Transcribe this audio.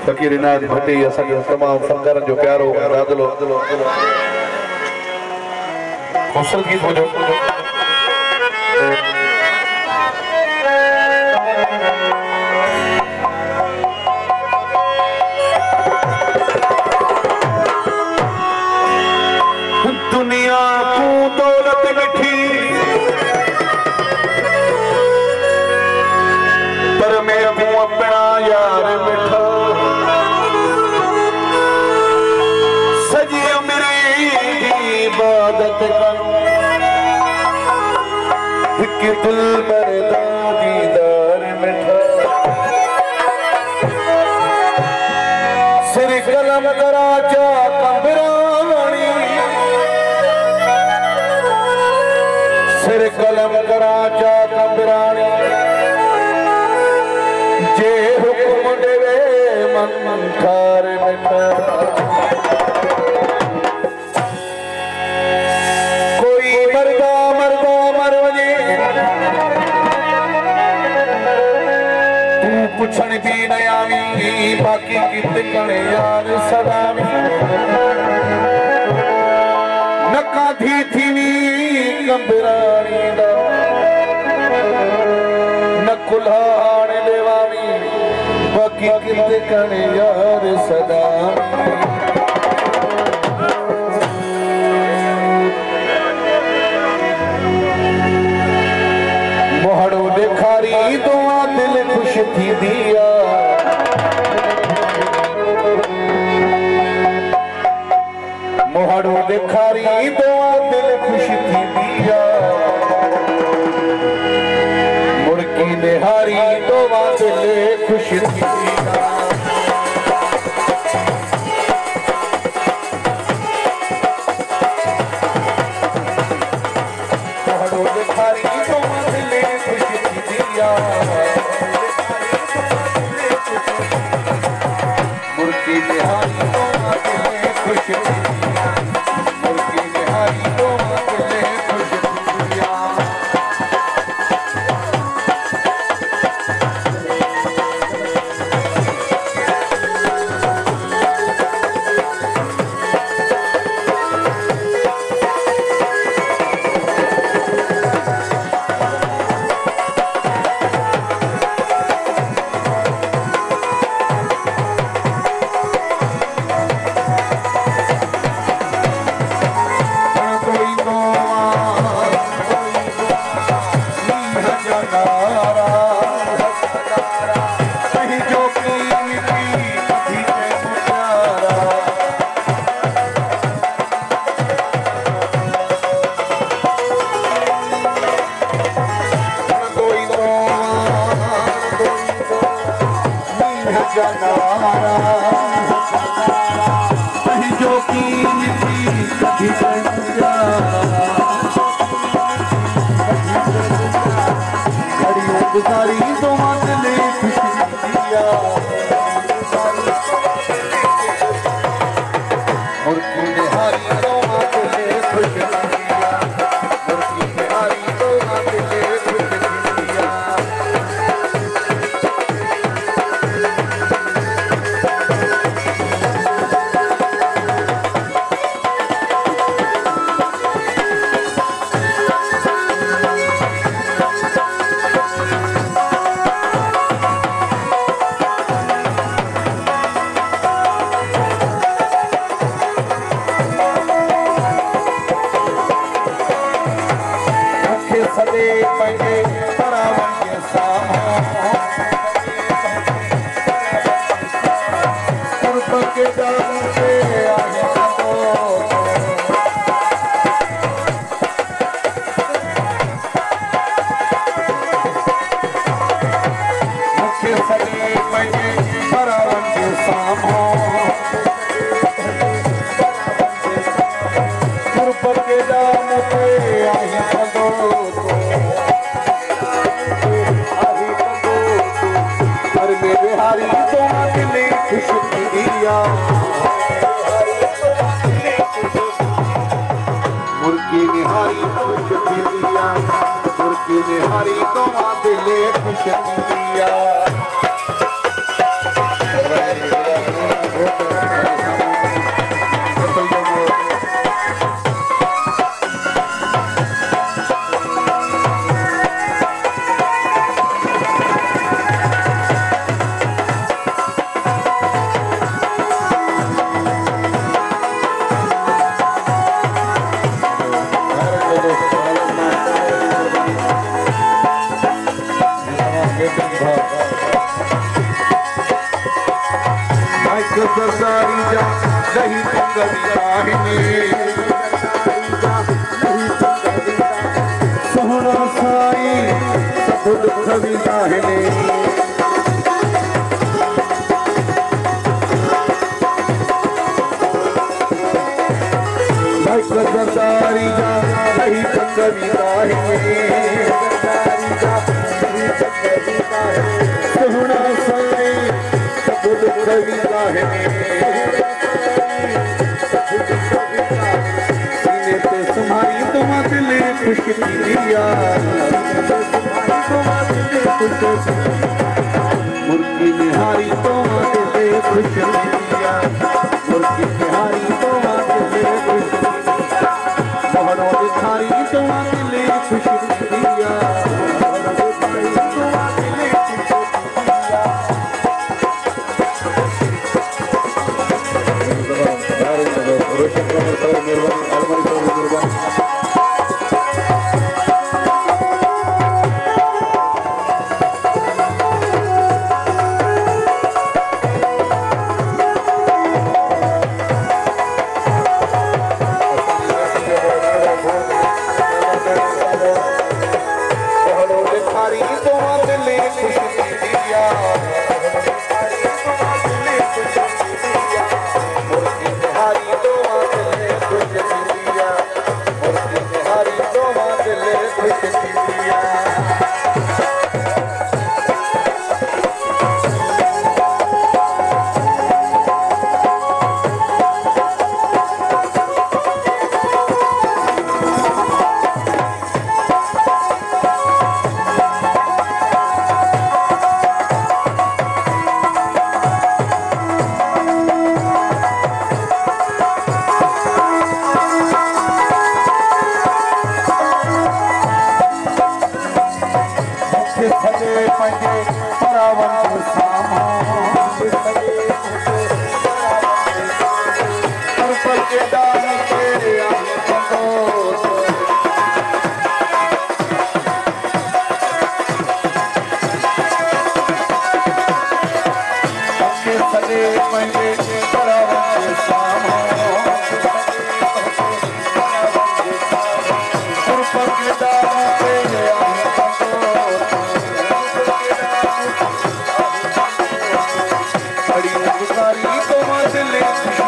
फकीरनाथ भट्टी असांजो तमाम फनकारन जो प्यारो रादलो कौशल गीत हो जो दुनिया को दौलत मिठी पर मैं हूं अपना यार मिठा सजी मेरी इबादत करूं कि दिल मरदा दीदार मिठा सिर कलम दराजा कबरानी सिर कलम दराजा कबरानी जे हुक्म देवे मन खार मिठा कोई मरदा मरदा मर वजे तू पुछण भी न आवी बाकी कित कणे यार सदावी नका थी कंबरानी दा न कुल्हाड़ देवावी बाकी कित कणे यार सदावी मोहड़ो देखारी दुआ दिल खुश थी दिया मोहड़ो देखारी दुआ दिल खुश थी दिया मुड़की निहारी दुआ दिल खुश थी दिया मोहड़ो देखारी दुआ दिल खुश थी दिया मुड़की निहारी दुआ दिल खुश थी निहारी तो दिले खुश दिया सरदारी जा नहीं कविताहिनी सोहना साई सब दुख विदाहिनी सरदारी जा नहीं कविताहिनी सोहना साई सब दुख विदाहिनी तुम्हारी तुम दिल खुश दिया मुर्गी निहारी तुम दिल खुश दिया मुर्गी निहारी तुम दिल खुश मोहरों दिखारी तुम दिल खुश दिया बड़ी